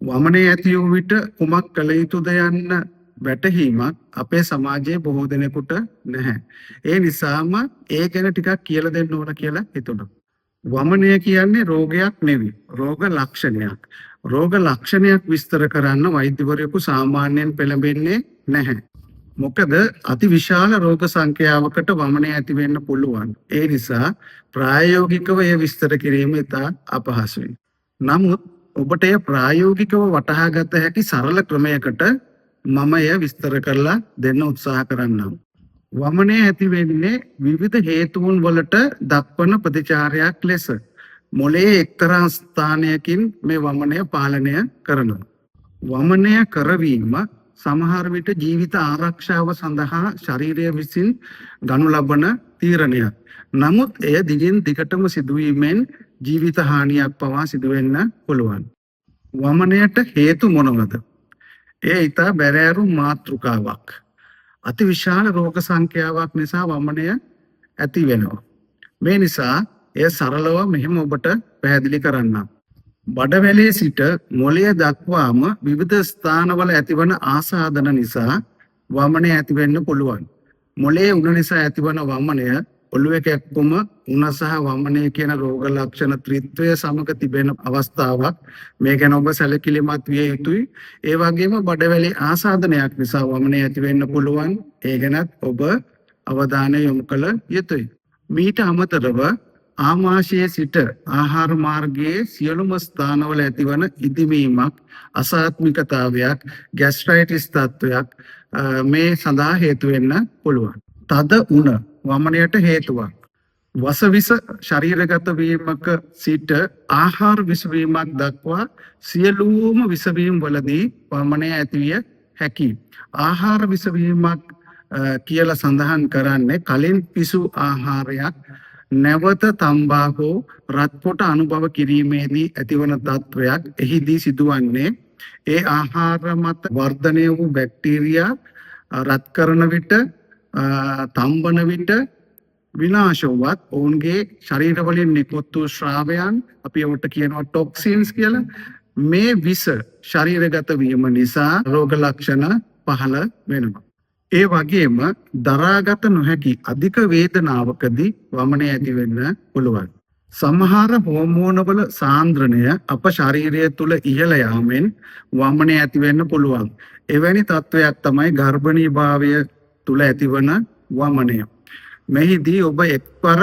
වමනේ ඇති වූ විට කුමක් කළ යුතුද යන්න වැටහීමක් අපේ සමාජයේ බොහෝ දෙනෙකුට නැහැ. ඒ නිසාම ඒ ගැන ටිකක් කියලා දෙන්න ඕන කියලා හිතුණා. වමනය කියන්නේ රෝගයක් නෙවෙයි. රෝග ලක්ෂණයක්. රෝග ලක්ෂණයක් විස්තර කරන්න වෛද්‍යවරයෙකු සාමාන්‍යයෙන් පෙළඹෙන්නේ නැහැ. මොකද අතිවිශාල රෝග සංඛ්‍යාවකට වමනය ඇති වෙන්න පුළුවන්. ඒ නිසා ප්‍රායෝගිකව එය විස්තර කිරීම ඉතා අපහසුයි. නමුත් ඔබට එය ප්‍රායෝගිකව වටහා ගත හැකි සරල ක්‍රමයකට මම එය විස්තර කරලා දෙන්න උත්සාහ කරන්නම්. වමනය ඇති වෙන්නේ විවිධ හේතුන් වලට දක්වන ප්‍රතිචාරයක් ලෙස. මොළයේ එක්තරා ස්ථානයකින් මේ වමනය පාලනය කරනවා. වමනය කරවීම සමහර විට ජීවිත ආරක්ෂාව සඳහා ශරීරය විසින් ගනු ලබන තීරණයක්. නමුත් එය දිගින් දිගටම සිදුවීමෙන් ජීවිත හානියක් පවා සිදුවෙන්න පුළුවන්. වමනයට හේතු මොනවද? එය ඉතා බැරෑරු මාතෘකාවක්. අතිවිශාල රෝග සංඛ්‍යාවක් නිසා වමනය ඇති වෙනවා. මේ නිසා එය සරලව මෙහෙම ඔබට පැහැදිලි කරන්නම්. බඩවැලේ සිට මොළය දක්වාම විවිධ ස්ථානවල ඇතිවන ආසාදන නිසා වමනය ඇති වෙන්න පුළුවන්. මොළයේ උණ නිසා ඇතිවන වමනය ඔළුවේ කැක්කුම උණ සහ වමනය කියන රෝග ලක්ෂණ ත්‍රිත්වය සමග තිබෙන අවස්ථාවක්. මේ ගැන ඔබ සැලකිලිමත් විය යුතුයි. ඒ වගේම බඩවැලේ ආසාදනයක් නිසා වමනය ඇති වෙන්න පුළුවන්. ඒ ගැනත් ඔබ අවධානය යොමු කළ යුතුයි. මීට අමතරව ආමාශයේ සිට ආහාර මාර්ගයේ සියලුම ස්ථානවල ඇතිවන ඉදිමීමක්, අසාත්මිකතාවයක්, ગેස්ට්‍රයිටිස් තත්ත්වයක් මේ සඳහා හේතු වෙන්න පුළුවන්. තද උණ වමනයට හේතුවක්. වසවිස ශරීරගත වීමක සිට ආහාර විසවීමක් දක්වා සියලුම විසවීම් වලදී වමනය ඇතිවිය හැකියි. ආහාර විසවීමක් කියලා සඳහන් කරන්නේ කලින් පිසු ආහාරයක් නැවත තම්බාකෝ රත්පොට අනුභව කිරීමේදී ඇතිවන තත්ත්වයක්. එහිදී සිදුවන්නේ ඒ ආහාර මත වර්ධනය වූ බැක්ටීරියා රත් කරන විට තම්බන විට විනාශවත් ඔවුන්ගේ ශරීරවලින් නිකුත් වූ ශ්‍රාවයන් අපි ඔවට කියනවා ටොක්සින්ස් කියලා. මේ විස ශරීරගත වීම නිසා රෝග ලක්ෂණ පහළ වෙනවා. ඒ වගේම දරාගත නොහැකි අධික වේදනාවකදී වමනය ඇති වෙන්න පුළුවන්. සමහර හෝමෝනවල සාන්ද්‍රණය අප ශරීරය තුළ ඉහළ යාමෙන් වමනය ඇති වෙන්න පුළුවන්. එවැනි තත්ත්වයක් තමයි ගර්භණී භාවය තුළ ඇතිවන වමනය. මෙහිදී ඔබ එක්වර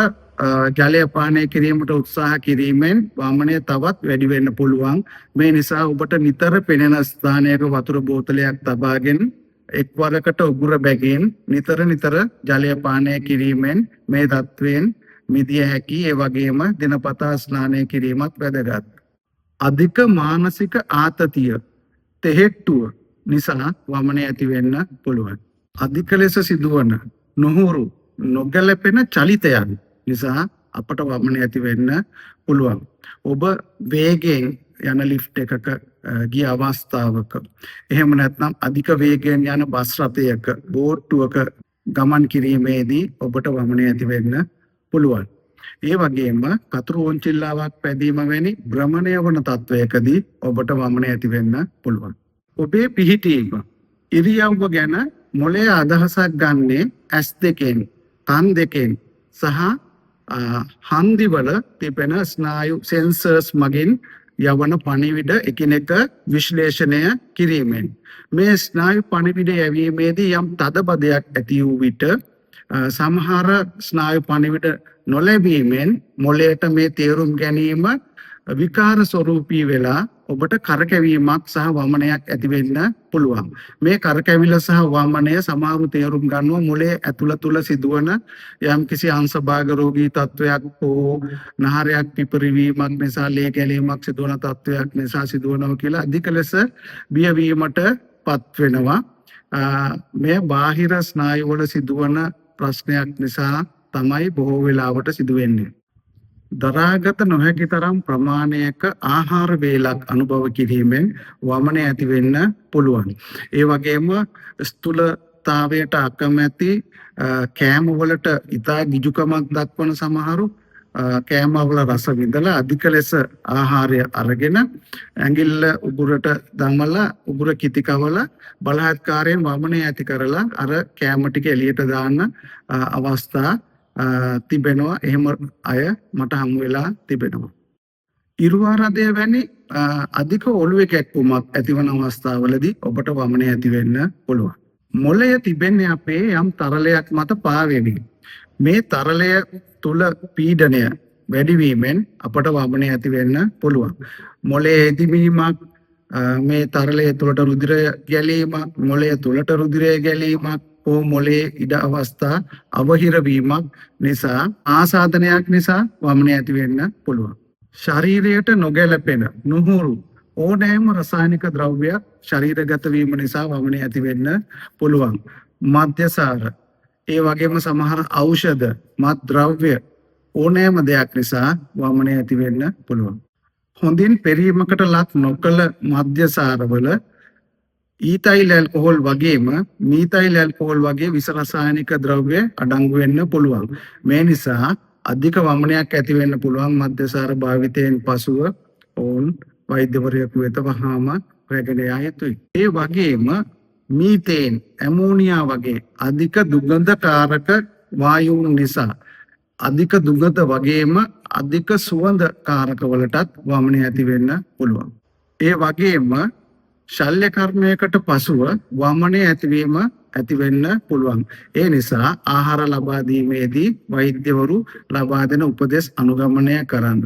ජලය පානය කිරීමට උත්සාහ කිරීමෙන් වමනය තවත් වැඩි වෙන්න පුළුවන්. මේ නිසා ඔබට නිතර පෙනෙන ස්ථානයක වතුර බෝතලයක් තබාගෙන එක්වරකට උගුර බැගින් නිතර ජලය පානය කිරීමෙන් මේ තත්ත්වයෙන් මිදිය හැකි. ඒ වගේම දිනපතා ස්නානය කිරීමත් වැදගත්. අධික මානසික ආතතිය තෙහෙට්ටුව නිසා වමනය ඇති වෙන්න පුළුවන්. අධික ලෙස සිදුවන නොහුරු නොගැලපෙන චලිතයන් නිසා අපට වමනය ඇති වෙන්න පුළුවන්. ඔබ වේගයෙන් යන ලිෆ්ට් එකක ගිය අවස්ථාවක, එහෙම නැත්නම් අධික වේගයෙන් යන බස් රථයක, බෝට්ටුවක ගමන් කිරීමේදී ඔබට වමනය ඇති වෙන්න පුළුවන්. ඒ වගේම කතුරු ඕංචිල්ලාවක් පැදීම වැනි භ්‍රමණය වන තත්වයකදී ඔබට වමනය ඇති වෙන්න පුළුවන්. ඔබේ පිහිටීම ඉරියව්ව ගැන මොළය අදහසක් ගන්නේ ඇස් දෙකෙන්, කන් දෙකෙන් සහ හන්දිවල තිබෙන ස්නායු සෙන්සර්ස් මගින් යවන පණිවිඩ එකිනෙක විශ්ලේෂණය කිරීමෙන්. මේ ස්නායු පණිවිඩ යැවීමේදී යම් තදබදයක් ඇති වූ විට සමහර ස්නායු පණිවිඩ නොලැබීමෙන් මොළයට මේ තේරුම් ගැනීම විකාර ස්වරූපී වෙලා ඔබට කරකැවීමක් සහ වමනයක් ඇති වෙන්න පුළුවන්. මේ කරකැවිල්ල සහ වමනය සමහරු තේරුම් ගන්නවා මොළයේ ඇතුළ තුල සිදුවන යම්කිසි අංශභාග රෝගී තත්වයක් හෝ නහරයක් පිපිරීමක් නිසා ලේ ගැලීමක් සිදුවන තත්වයක් නිසා සිදුවනවා කියලා අධික ලෙස බියවීමට පත් වෙනවා. මේ බාහිර ස්නායු වල සිදුවන ප්‍රශ්නයක් නිසා තමයි බොහෝ වෙලාවට සිදුවෙන්නේ. දරාගත නොහැකි තරම් ප්‍රමාණයක ආහාර වේලක් අනුභව කිරීමෙන් වමනය ඇති වෙන්න පුළුවන්. ඒ වගේම ස්ථූලතාවයට අකමැති කෑම වලට ඉතා ගිජුකමක් දක්වන සමහරු කෑමවල රස විඳලා අධික ලෙස ආහාරය අරගෙන ඇඟිල්ල උගුරට දමලා උගුර කිති කවලා බලහත්කාරයෙන් වමනය ඇති කරලා අර කෑම ටික එළියට දාන්න අවස්ථා තිබෙනවා. එහෙම අය මට හමු වෙලා තිබෙනවා. ඉරුවාරදය වැනි අධික ඔළුවේ කැක්කුමක් ඇතිවන අවස්ථාවලදී ඔබට වමනය ඇති වෙන්න පුළුවන්. මොළය තිබෙන්නේ අපේ යම් තරලයක් මත පාවෙමින්. මේ තරලය තුල පීඩනය වැඩිවීමෙන් අපට වමනය ඇති වෙන්න පුළුවන්. මොළයේ හෙදිවීමක්, මේ තරලය තුළට රුධිරය ගැලීමක්, මොළය තුළට රුධිරය ගැලීමක් හෝ මොළයේ ඉඩ අවස්ථා අවහිර වීමක් නිසා ආසාදනයක් නිසා වමනය ඇති වෙන්න පුළුවන්. ශරීරයට නොගැලපෙන නුහුරු ඕනෑම රසායනික ද්‍රව්‍යයක් ශරීරගත වීම නිසා වමනය ඇති වෙන්න පුළුවන්. මද්යසාර, ඒ වගේම සමහර ඖෂධ, මත් ද්‍රව්‍ය ඕනෑම දෙයක් නිසා වමනය ඇති වෙන්න පුළුවන්. හොඳින් පෙරීමකට ලක් නොකළ මද්යසාරවල ඊතයිල් ඇල්කොහොල් වගේම මීතයිල් ඇල්කොහොල් වගේ විස රසායනික ද්‍රව්‍ය අඩංගු වෙන්න පුළුවන්. මේ නිසා අධික වමනයක් ඇති වෙන්න පුළුවන්. මද්යසාර භාවිතයෙන් පසුව ඔවුන් වෛද්‍යවරයෙකු වෙත වහාම රැගෙන යා යුතුයි. ඒ වගේම මීතේන්, ඇමෝනියා වගේ අධික දුගඳකාරක වායුන් නිසා අධික දුගඳ වගේම අධික සුවඳ කාරක වලටත් වමනය ඇති වෙන්න පුළුවන්. ඒ වගේම ශල්‍ය කර්මයකට පසුව වමනය ඇතිවීම ඇති වෙන්න පුළුවන්. ඒ නිසා ආහාර ලබා දීමේදී වෛද්‍යවරු ලබා දෙන උපදෙස් අනුගමනය කරන්න.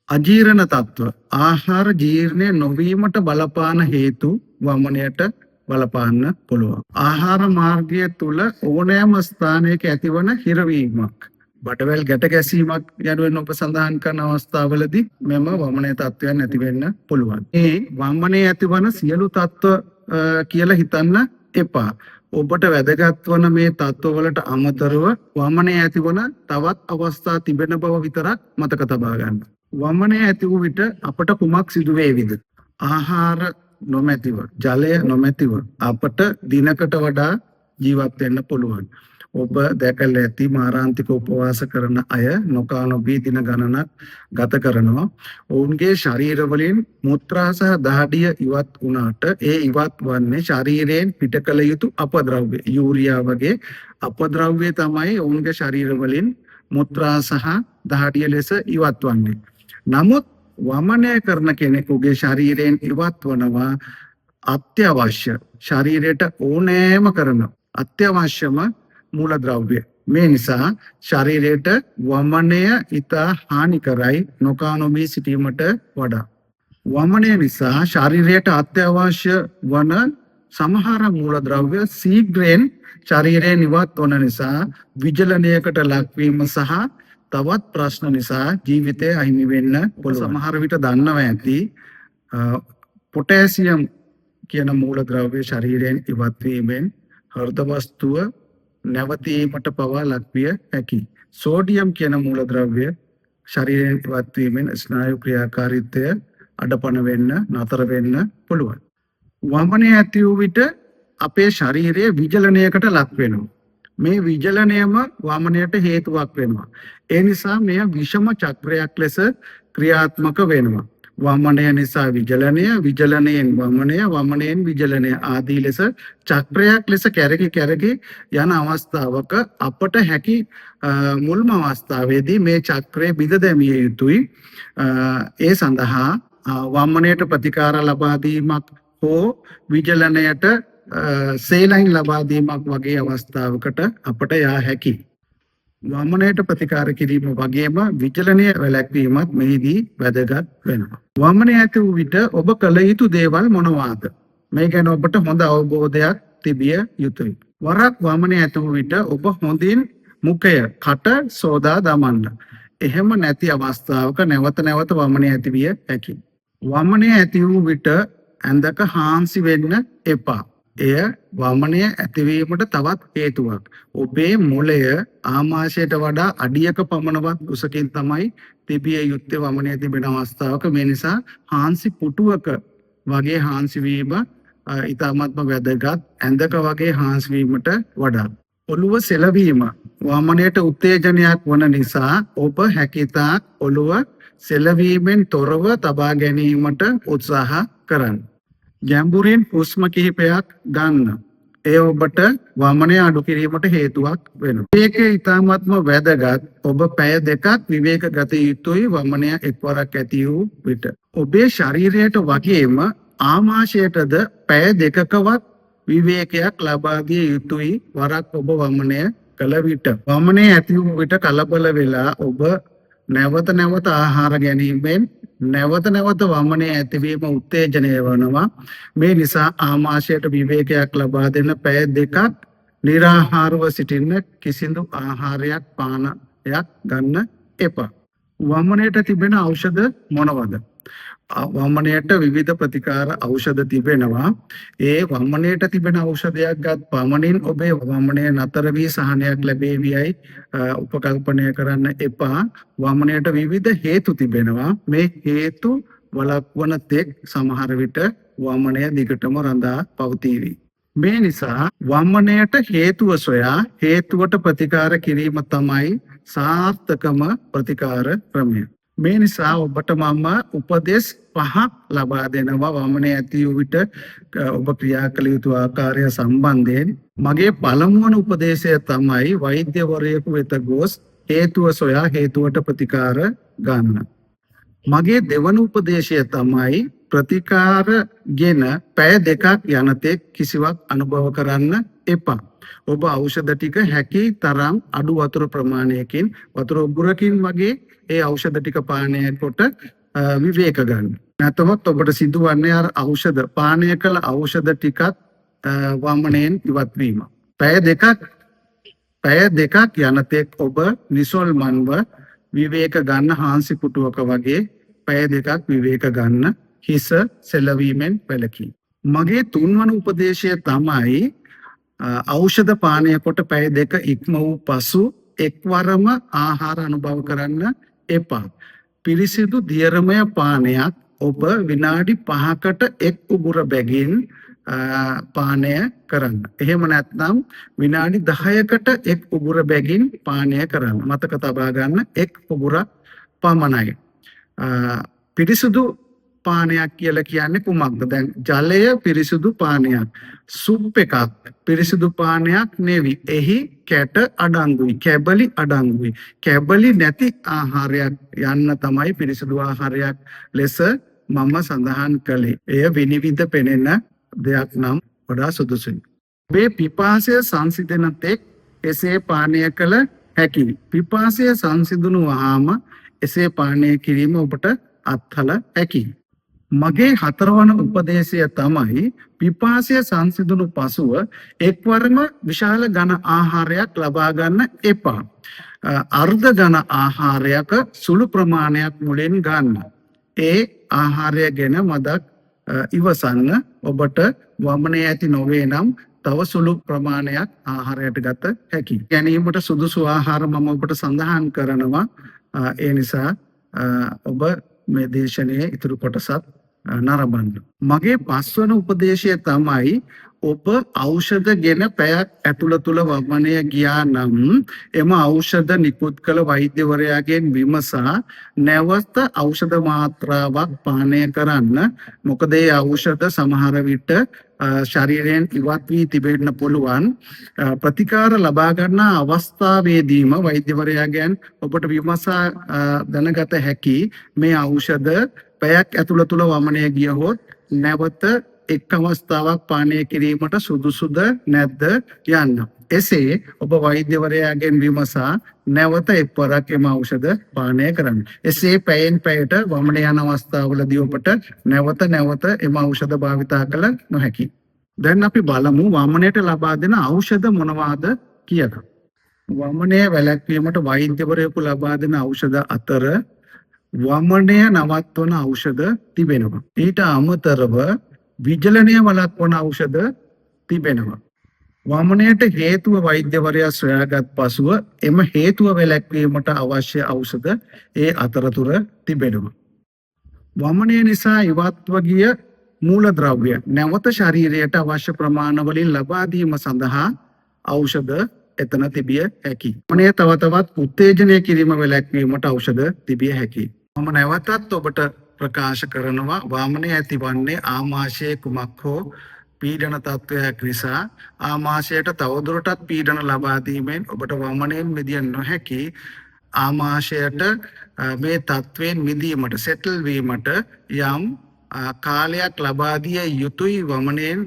අජීර්ණ තත්ත්ව, ආහාර ජීර්ණය නොවීමට බලපාන හේතු වමනයට බලපාන්න පුළුවන්. ආහාර මාර්ගය තුල ඕනෑම ස්ථානයක ඇතිවන හිරවීමක්, බඩවැල් ගැට ගැසීමක් යනුවෙන් ඔබ සඳහන් කරන අවස්ථාවලදී මෙම වමනයේ තත්ත්වයන් ඇති වෙන්න පුළුවන්. මේ වමනයේ ඇතිවන සියලු තත්ත්ව කියලා හිතන්න එපා. ඔබට වැදගත් වන මේ තත්ත්වවලට අමතරව වමනයේ ඇතිවන තවත් අවස්ථා තිබෙන බව විතරක් මතක තබා ගන්න. වමනයේ ඇති වූ විට අපට කුමක් සිදු වේවිද? ආහාර නොමැතිව, ජලය නොමැතිව අපට දිනකට වඩා ජීවත් වෙන්න පුළුවන්. ඔබ දැකලා ඇති මාරාන්තික උපවාස කරන අය නොකා නොබී දින ගණනක් ගත කරනවා. ඔවුන්ගේ ශරීරවලින් මුත්‍රා සහ දහඩිය ඉවත් වුණාට ඒ ඉවත් වන්නේ ශරීරයෙන් පිට කළ යුතු අපද්‍රව්‍ය, යූරියා වගේ අපද්‍රව්‍ය තමයි ඔවුන්ගේ ශරීරවලින් මුත්‍රා සහ දහඩිය ලෙස ඉවත් වන්නේ. නමුත් වමනය කරන කෙනෙකුගේ ශරීරයෙන් ඉවත් වනවා අත්‍යවශ්‍ය, ශරීරයට ඕනෑම කරන අත්‍යවශ්‍යම මූලද්‍රව්‍ය. මේ නිසා ශරීරයට වමනය ඉතා හානිකරයි නොකා නොබී සිටීමට වඩා. වමනය නිසා ශරීරයට අත්‍යවශ්‍ය වන සමහර මූලද්‍රව්‍ය ශීඝ්‍රයෙන් ශරීරයෙන් ඉවත් වන නිසා විජලනයකට ලක්වීම සහ තවත් ප්‍රශ්න නිසා ජීවිතය අහිමි වෙන්න පුළුවන්. සමහර විට දන්නවා ඇති පොටෑසියම් කියන මූලද්‍රව්‍ය ශරීරයෙන් ඉවත් වීමෙන් හෘද වස්තුව නැවතීමට පවා ලක්විය හැකි. සෝඩියම් කියන මූලද්‍රව්‍ය ශරීරයෙන් ඉවත් වීමෙන් ස්නායු ක්‍රියාකාරීත්වය අඩපණ වෙන්න, නතර වෙන්න පුළුවන්. වමනය ඇති වූ විට අපේ ශරීරය විජලනයකට ලක් වෙනවා. මේ විජලනයම වමනයට හේතුවක් වෙනවා. ඒ නිසා මෙය විෂම චක්‍රයක් ලෙස ක්‍රියාත්මක වෙනවා. වමනය නිසා විජලනය, විජලනයෙන් වමනය, වමනයෙන් විජලනය ආදී ලෙස චක්‍රයක් ලෙස කැරකි යන අවස්ථාවක අපට හැකි මුල්ම අවස්ථාවේදී මේ චක්‍රය බිඳ දැමිය යුතුයි. ඒ සඳහා වමනයට ප්‍රතිකාර ලබා දීමක් හෝ විජලනයට සේලයින් ලබා දීමක් වගේ අවස්ථාවකට අපට යා හැකි. වමනයට ප්‍රතිකාර කිරීම වගේම විචලනය වැළැක්වීමත් මෙහිදී වැදගත් වෙනවා. වමනය ඇති වූ විට ඔබ කළ යුතු දේවල් මොනවාද? මේ ගැන ඔබට හොඳ අවබෝධයක් තිබිය යුතුයි. වරක් වමනය ඇති වූ විට ඔබ හොඳින් මුඛය, කට සෝදා දමන්න. එහෙම නැති අවස්ථාවක නැවත නැවත වමනය ඇති විය හැකියි. වමනය ඇති වූ විට ඇඳක හාන්සි වෙන්න එපා. එය වමනය ඇතිවීමට තවත් හේතුවක්. ඔබේ මොළය ආමාශයට වඩා අඩියක පමණවත් උසකින් තමයි තිබිය යුත්තේ වමනය තිබෙන අවස්ථාවක. මේ නිසා හාන්සි පුටුවක වගේ හාන්සි වීම ඉතාමත්ම වැදගත්, ඇඳක වගේ හාන්සි වීමට වඩා. ඔළුව සෙලවීම වමනයට උත්තේජනයක් වන නිසා ඔබ හැකිතාක් ඔළුව සෙලවීමෙන් තොරව තබා ගැනීමට උත්සාහ කරන්න. ගැඹුරින් හුස්ම කිහිපයක් ගන්න. ඒ ඔබට වමනය අඩු කිරීමට හේතුවක් වෙනවා. මේක ඉතාමත්ම වැදගත්. ඔබ පැය දෙකක් විවේක ගත යුතුයි වමනය එක්වරක් ඇති වූ විට. ඔබේ ශරීරයට වගේම ආමාශයටද පැය දෙකකවත් විවේකයක් ලබා දිය යුතුයි වරක් ඔබ වමනය කළ විට. වමනය ඇති වූ විට කලබල වෙලා ඔබ නැවත නැවත ආහාර ගැනීමෙන් නැවත නැවත වමනය ඇතිවීම උත්තේජනය වනවා. මේ නිසා ආමාශයට විවේකයක් ලබා දෙන පැය දෙකක් නිරාහාරව සිටින්න කිසිදු ආහාරයක් පානයක් ගන්න එපා. වමනයට තිබෙන ඖෂධ මොනවද? වමනයට විවිධ ප්‍රතිකාර ඖෂධ තිබෙනවා. ඒ වමනයට තිබෙන ඖෂධයක් ගත් පමණින් ඔබේ වමනය නතර වී සහනයක් ලැබේවියයි උපකල්පනය කරන්න එපා. වමනයට විවිධ හේතු තිබෙනවා. මේ හේතු වළක්වන තෙක් සමහර විට වමනය දිගටම රඳා පවතීවි. මේ නිසා වමනයට හේතුව සොයා හේතුවට ප්‍රතිකාර කිරීම තමයි සාර්ථකම ප්‍රතිකාර ක්‍රමය. මේ නිසා ඔබට මම උපදෙස් 5ක් ලබා දෙනවා වමනය ඇති වූ විට ඔබ ක්‍රියා කළ යුතු ආකාරය සම්බන්ධයෙන්. මගේ පළමුවන උපදේශය තමයි වෛද්‍යවරයෙකු වෙත ගොස් හේතුව සොයා හේතුවට ප්‍රතිකාර ගන්න. මගේ දෙවන උපදේශය තමයි ප්‍රතිකාර ගෙන පැය දෙකක් යනතෙක් කිසිවක් අනුභව කරන්න එපා. ඔබ ඖෂධ ටික හැකි තරම් අඩු වතුර ප්‍රමාණයකින් වතුර උගුරකින් වගේ ඒ ඖෂධ ටික පානය කොට විවේක ගන්න. නැතහොත් ඔබට සිදුවන්නේ අර ඖෂධ පානය කළ ඖෂධ ටිකත් වමනයෙන් ඉවත් වීම. පැය දෙකක් යනතෙක් ඔබ නිසල්මන්ව විවේක ගන්න හාන්සි පුටුවක වගේ පැය දෙකක් විවේක ගන්න හිස සෙලවීමෙන් වැළකී. මගේ තුන්වන උපදේශය තමයි ඖෂධ පානය කොට පැය දෙක ඉක්ම වූ පසු එක්වරම ආහාර අනුභව කරන්න එපා. පිරිසිදු දියරමය පානයක් ඔබ විනාඩි 5කට එක් උගුර බැගින් පානය කරන්න. එහෙම නැත්නම් විනාඩි 10කට එක් උගුර බැගින් පානය කරන්න. මතක තබා ගන්න එක් උගුරක් පමණයි. පිරිසිදු පානයක් කියලා කියන්නේ කුමක්ද? දැන් ජලය පිරිසිදු පානයක්. සුප් එකක් පිරිසිදු පානයක් නෙවි. එහි කැට අඩංගුයි, කැබලි අඩංගුයි. කැබලි නැති ආහාරයක් යන්න තමයි පිරිසිදු ආහාරයක් ලෙස මම සඳහන් කළේ. එය විනිවිද පෙනෙන දෙයක් නම් වඩා සුදුසුයි. මේ පිපාසය සංසිඳන තෙක් එසේ පානය කළ හැකියි. පිපාසය සංසිඳුණු වහාම එසේ පානය කිරීම ඔබට අත්හල හැකියි. මගේ හතරවන උපදේශය තමයි පිපාසය සංසිඳුණු පසුව එක්වරම විශාල ඝන ආහාරයක් ලබා ගන්න එපා. අර්ධ ඝන ආහාරයක සුළු ප්‍රමාණයක් මුලින් ගන්න. ඒ ආහාරය ගැන මදක් ඉවසන්න. ඔබට වමනය ඇති නොවේ නම් තව සුළු ප්‍රමාණයක් ආහාරයට ගත හැකි. ගැනීමට සුදුසු ආහාර මම ඔබට සඳහන් කරනවා. ඒ නිසා ඔබ මේ දේශනයේ ඉතුරු කොටසත් නරඹන්න. මගේ පස්වන උපදේශය තමයි ඔබ ඖෂධ ගෙන පැයක් ඇතුළතුල වමනය ගියා නම් එම ඖෂධ නිකුත් කළ වෛද්‍යවරයාගෙන් විමසා නැවත ඖෂධ මාත්‍රාවක් පානය කරන්න. මොකද ඒ ඖෂධ සමහර විට ශරීරයෙන් ඉවත් වී තිබෙන්න පුළුවන්. ප්‍රතිකාර ලබා ගන්නා අවස්ථාවේදීම වෛද්‍යවරයාගෙන් ඔබට විමසා දැනගත හැකි මේ ඖෂධ පැයක් ඇතුළතුල වමනය ගියහොත් නැවත එක් අවස්ථාවක් පානය කිරීමට සුදුසුද නැද්ද යන්න. එසේ ඔබ වෛද්‍යවරයාගෙන් විමසා නැවත එක්වරක් එම ඖෂධ පානය කරන්න. එසේ පැයෙන් පැයට වමන යන අවස්ථාවලදී ඔබට නැවත එම ඖෂධ භාවිතා කළ නොහැකි. දැන් අපි බලමු වමනයට ලබා දෙන ඖෂධ මොනවාද කියලා. වමනය වැළැක්වීමට වෛද්‍යවරයෙකු ලබා දෙන ඖෂධ අතර වමනය නවත්වන ඖෂධ තිබෙනවා. ඊට අමතරව විජලනය වළක්වන ඖෂධ තිබෙනවා. වමනයට හේතුව වෛද්‍යවරයා සොයාගත් පසුව එම හේතුව වැළැක්වීමට අවශ්‍ය ඖෂධ ඒ අතරතුර තිබෙනවා. වමනය නිසා ඉවත්ව ගිය මූලද්‍රව්‍ය නැවත ශරීරයට අවශ්‍ය ප්‍රමාණවලින් ලබා දීම සඳහා ඖෂධ එතන තිබිය හැකියි. වමනය තව තවත් උත්තේජනය කිරීම වැළැක්වීමට ඖෂධ තිබිය හැකියි. මම නැවතත් ඔබට ප්‍රකාශ කරනවා වාමනය ඇතිවන්නේ ආමාශයේ කුමක් හෝ පීඩන තත්ත්වයක් නිසා ආමාශයට තවදුරටත් පීඩන ලබා දීමෙන් ඔබට වමනයෙන් මිදිය නොහැකි ආමාශයට මේ තත්ත්වයෙන් මිදීමට සෙටල් වීමට යම් කාලයක් ලබා දිය යුතුයි වමනයෙන්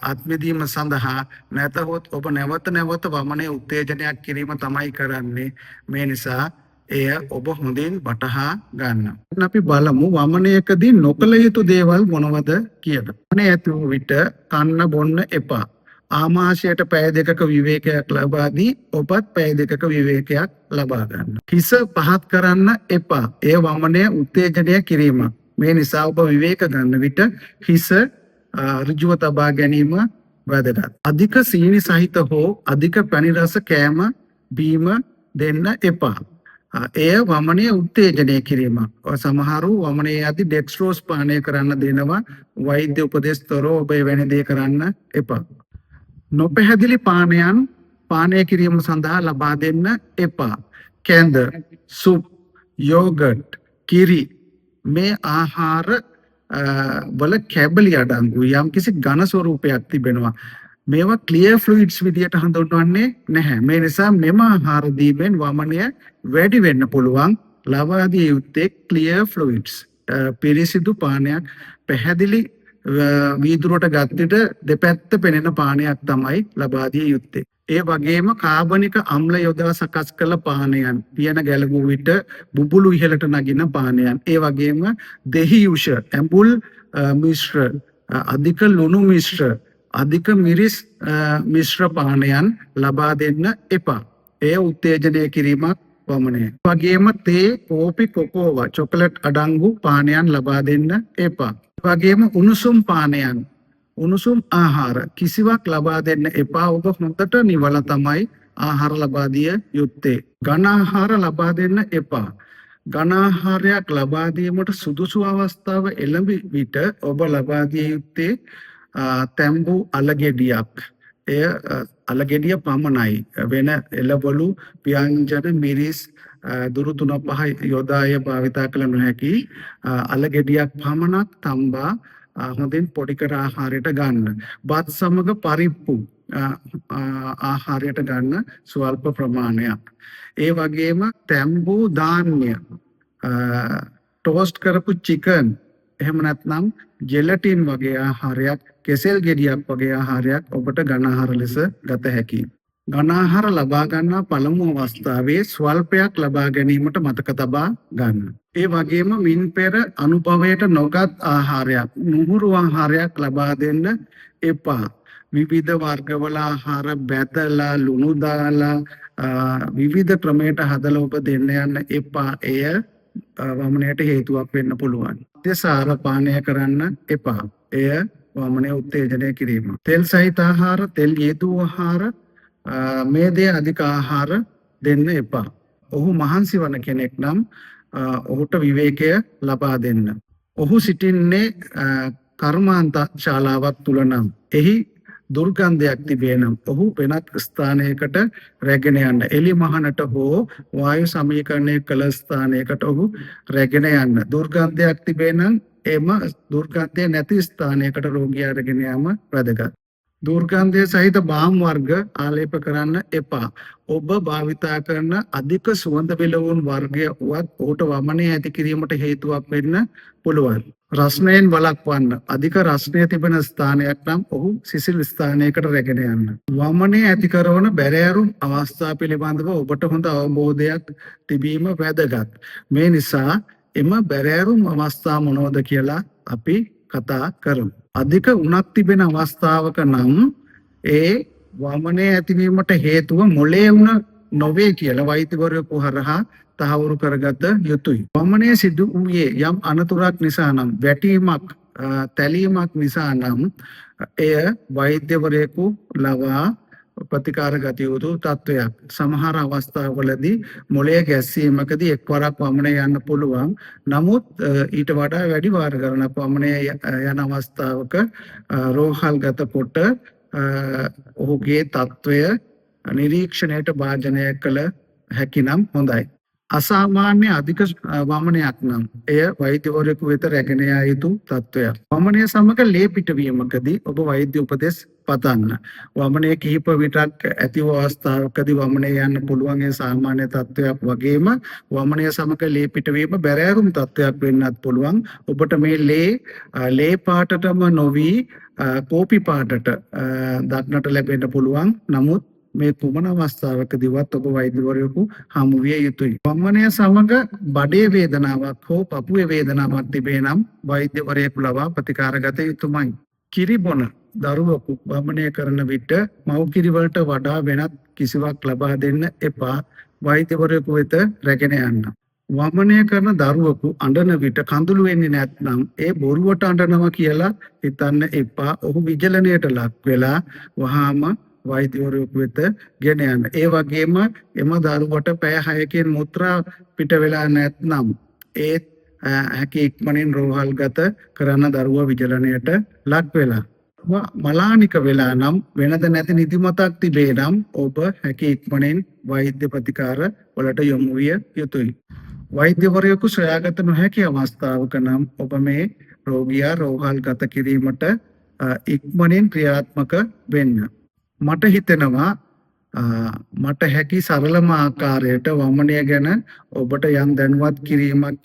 අත්මිදීම සඳහා. නැතහොත් ඔබ නැවත නැවත වමනයේ උත්තේජනයක් කිරීම තමයි කරන්නේ. මේ නිසා එය ඔබ හොඳින් වටහා ගන්න. අපි බලමු වමනයකදී නොකළ යුතු දේවල් මොනවද කියලා. වමනය ඇති වූ විට කන්න බොන්න එපා. ආමාශයට පැය දෙකක විවේකයක් ලබා දී ඔබත් පැය දෙකක විවේකයක් ලබා ගන්න. හිස පහත් කරන්න එපා. එය වමනය උත්තේජනය කිරීමක්. මේ නිසා ඔබ විවේක ගන්න විට හිස ඍජුව තබා ගැනීම වැදගත්. අධික සීනි සහිත හෝ අධික පැණි රස කෑම බීම දෙන්න එපා. එය වමනය උත්තේජනය කිරීමක්. සමහරු වමනයේ යද්දී ඩෙක්ස්ට්‍රෝස් පානය කරන්න දෙනවා. වෛද්‍ය උපදෙස් තොරව ඔබ එවැනි දේ කරන්න එපා. නොපැහැදිලි පානයන් පානය කිරීම සඳහා ලබා දෙන්න එපා. කැඳ, සුප්, යෝගට්, කිරි මේ ආහාර වල කැබලි අඩංගු යම් කිසි ඝන ස්වරූපයක් තිබෙනවා. මේවා ක්ලියර් ෆ්ලුයිඩ්ස් විදියට හඳුන්වන්නේ නැහැ. මේ නිසා මෙම ආහාර දීමෙන් වමනය වැඩි වෙන්න පුළුවන්. ලබා දිය යුත්තේ ක්ලියර් ෆ්ලුයිඩ්ස්. පිරිසිදු පානයක් පැහැදිලි වීදුරුවට ගත්තිට දෙපැත්ත පෙනෙන පානයක් තමයි ලබා දිය යුත්තේ. ඒ වගේම කාබනික අම්ල යොදා සකස් කළ පානයන්, පියන ගැලවූ විට බුබුලු ඉහළට නගින පානයන්, ඒ වගේම දෙහි යුෂ, ඇඹුල් මිශ්‍ර, අධික ලුණු මිශ්‍ර, අධික මිරිස් මිශ්‍ර පානයන් ලබා දෙන්න එපා. එය උත්තේජනය කිරීමක් වමනය. වගේම තේ, කෝපි, කොකෝවා, චොකලට් අඩංගු පානයන් ලබා දෙන්න එපා. වගේම උණුසුම් පානයන්, උණුසුම් ආහාර කිසිවක් ලබා දෙන්න එපා. ඔබ හොඳට නිවල තමයි ආහාර ලබා දිය යුත්තේ. ඝන ආහාර ලබා දෙන්න එපා. ඝන ආහාරයක් ලබා දීමට සුදුසු අවස්ථාව එළඹි විට ඔබ ලබා දිය යුත්තේ තැඹු අලගෙඩියක්. එය අලගෙඩිය පමණයි. වෙන එළවලු, ව්‍යංජන, මිරිස් දුරු 3-5 යොදාය භාවිතා කළ නොහැකි අලගෙඩියක් පමණක් තම්බා හොඳින් පොඩි කර ආහාරයට ගන්න. බත් සමග පරිප්පු ආහාරයට ගන්න ස්වල්ප ප්‍රමාණයක්. ඒ වගේම තැඹු ධාන්‍ය, ටෝස්ට් කරපු චිකන්, එහෙම නැත්නම් ජෙලටින් වගේ ආහාරයක්, කෙසෙල් ගෙඩියක් වගේ ආහාරයක් ඔබට ඝන ආහාර ලෙස ගත හැකියි. ඝන ආහාර ලබා ගන්නා පළමු අවස්ථාවේ ස්වල්පයක් ලබා ගැනීමට මතක තබා ගන්න. ඒ වගේම මින් පෙර අනුභවයට නොගත් ආහාරයක්, නුහුරු ආහාරයක් ලබා දෙන්න එපා. විවිධ වර්ගවල ආහාර බැදලා, ලුණු දාලා, විවිධ ක්‍රමයට හදලා ඔබ දෙන්න යන්න එපා. එය වමනයට හේතුවක් වෙන්න පුළුවන්. සාර පානය කරන්න එපා. එය වමනය උත්තේජනය කිරීම. තෙල් සහිත ආහාර, තෙල් යෙදූ ආහාර, මේ දේ අධික ආහාර දෙන්න එපා. ඔහු මහන්සි වන කෙනෙක් නම් ඔහුට විවේකය ලබා දෙන්න. ඔහු සිටින්නේ කර්මාන්ත ශාලාවක් තුල නම් එහි දුර්ගන්ධයක් තිබේ නම් ඔහු වෙනත් ස්ථානයකට රැගෙන යන්න. එලි මහනට හෝ වායු සමීකරණය කළ ස්ථානයකට ඔහු රැගෙන යන්න. දුර්ගන්ධයක් තිබේ නම් එම දුර්ගන්ධය නැති ස්ථානයකට රෝගියා රැගෙන යාම වැදගත්. දුර්ගන්ධය සහිත බාම් වර්ග ආලේප කරන්න එපා. ඔබ භාවිතා කරන අධික සුවඳ විලවුන් වර්ගය වත් ඔහුට වමනය ඇති කිරීමට හේතුවක් වෙන්න පුළුවන්. රස්නයෙන් වළක්වන්න. අධික රස්නය තිබෙන ස්ථානයක් නම් ඔහු සිසිල් ස්ථානයකට රැගෙන යන්න. වමනය ඇති කරන බැරෑරුම් අවස්ථා පිළිබඳව ඔබට හොඳ අවබෝධයක් තිබීම වැදගත්. මේ නිසා එම බැරෑරුම් අවස්ථා මොනවද කියලා අපි කතා කරමු. අධික උණක් තිබෙන අවස්ථාවක නම් ඒ වමනය ඇතිවීමට හේතුව මොළේ උණ නොවේ කියලා වෛද්‍යවරයෙකු හරහා තහවුරු කරගත යුතුයි. වමනය සිදු වූයේ යම් අනතුරක් නිසා නම්, වැටීමක්, තැලීමක් නිසා නම් එය වෛද්‍යවරයෙකු ලවා ප්‍රතිකාර ගත යුතු තත්වයක්. සමහර අවස්ථාවලදී මොළයේ ගැස්සීමකදී එක්වරක් වමනය යන්න පුළුවන්. නමුත් ඊට වඩා වැඩි වාර ගණනක් වමනය යන අවස්ථාවක රෝහල්ගත කොට ඔහුගේ තත්වය නිරීක්ෂණයට භාජනය කළ හැකි නම් හොඳයි. අසාමාන්‍ය අධික වමනයක් නම් එය වෛද්‍යවරයෙකු වෙත රැගෙන යා යුතු තත්ත්වයක්. වමනය සමග ලේ පිටවීමකදී ඔබ වෛද්‍ය උපදෙස් පතන්න. වමනය කිහිප විටක් ඇති වූ අවස්ථාවකදී වමනය යන්න පුළුවන් ඒ සාමාන්‍ය තත්ත්වයක් වගේම වමනය සමග ලේ පිටවීම බැරෑරුම් තත්ත්වයක් වෙන්නත් පුළුවන්. ඔබට මේ ලේ පාටටම නොවි කෝපි පාටට දක්නට ලැබෙන්න පුළුවන්. නමුත් මේ කුමන අවස්ථාවකදීවත් ඔබ වෛද්‍යවරයෙකු හමු විය යුතුයි. වමනය සමග බඩේ වේදනාවක් හෝ පපුවේ වේදනාවක් තිබේ නම් වෛද්‍යවරයෙකු ලවා ප්‍රතිකාර ගත යුතුමයි. කිරි බොන දරුවෙකු වමනය කරන විට මව් කිරි වලට වඩා වෙනත් කිසිවක් ලබා දෙන්න එපා. වෛද්‍යවරයෙකු වෙත රැගෙන යන්න. වමනය කරන දරුවෙකු අඬන විට කඳුළු වෙන්නේ නැත්නම් ඒ බොරුවට අඬනවා කියලා හිතන්න එපා. ඔහු විචලනයට ලක් වෙලා වහාම වෛද්‍යවරයෙකු වෙත ගෙන යන්න. ඒ වගේම එම දරුවට පැය 6කින් මුත්‍රා පිට වෙලා නැත්නම් ඒත් හැකි ඉක්මනින් රෝහල්ගත කරන දරුවා විචලනයට ලක් වෙලා. මලානික වෙලා නම් වෙනද නැති නිදිමතක් තිබේ නම් ඔබ හැකි ඉක්මනින් වෛද්‍ය ප්‍රතිකාර වලට යොමු විය යුතුයි. වෛද්‍යවරයෙකු සොයාගත නොහැකි අවස්ථාවක නම් ඔබ මේ රෝගියා රෝහල්ගත කිරීමට ඉක්මනින් ක්‍රියාත්මක වෙන්න. මට හිතෙනවා මට හැකි සරලම ආකාරයට වමනය ගැන ඔබට යම් දැනුවත්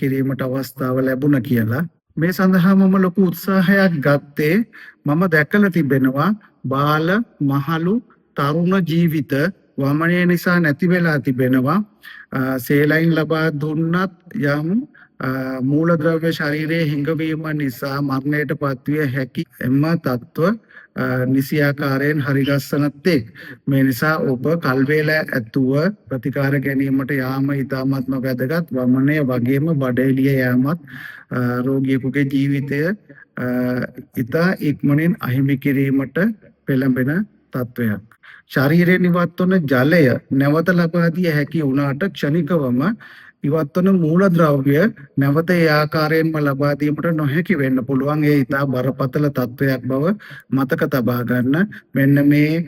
කිරීමට අවස්ථාව ලැබුණ කියලා. මේ සඳහා මම ලොකු උත්සාහයක් ගත්තේ. මම දැකලා තිබෙනවා බාල මහලු තරුණ ජීවිත වමනය නිසා නැති වෙලා තිබෙනවා. සේලයින් ලබා දුන්නත් යම් මූලද්‍රව්‍ය ශරීරයේ හිඟවීම නිසා මරණයට පත්විය හැකි එම තත්ත්ව නිසියාකාරයෙන් හරිගස්සනත් එක්. මේ නිසා ඔබ කල්වේලා ඇතුව ප්‍රතිකාර ගැනීමට යාම ඉතාමත්ම වැදගත්. වමනය වගේම බඩේලිය යාමත් රෝගියෙකුගේ ජීවිතය ඉතා ඉක්මනින් අහිමි කිරීමට පෙළඹෙන තත්ත්වයක්. ශරීරයෙන් ඉවත් වන ජලය නැවත ලබා දිය හැකි වුණාට ක්ෂණිකවම ඉවත් වන මූලද්‍රව්‍ය නැවත ඒ ආකාරයෙන්ම ලබා දීමට නොහැකි වෙන්න පුළුවන්. ඒ ඉතා බරපතල තත්ත්වයක් බව මතක තබා ගන්න. මෙන්න මේ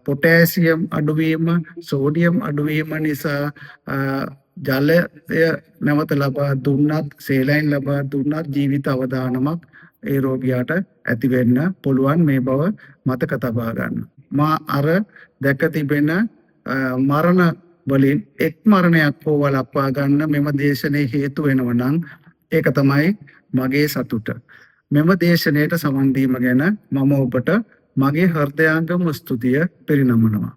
පොටෑසියම් අඩුවීම, සෝඩියම් අඩුවීම නිසා ජලය නැවත ලබා දුන්නත්, සේලයින් ලබා දුන්නත් ජීවිත අවදානමක් ඒ රෝගියාට ඇති වෙන්න පුළුවන්. මේ බව මතක තබා ගන්න. මා අර දැක තිබෙන මරණ වලින් එක් මරණයක් හෝ වළක්වා ගන්න මෙම දේශනේ හේතු වෙනව නම් ඒක තමයි මගේ සතුට. මෙම දේශනයට සමන් දීම ගැන මම ඔබට මගේ හෘදයාංගම ස්තුතිය පිරිනමනවා.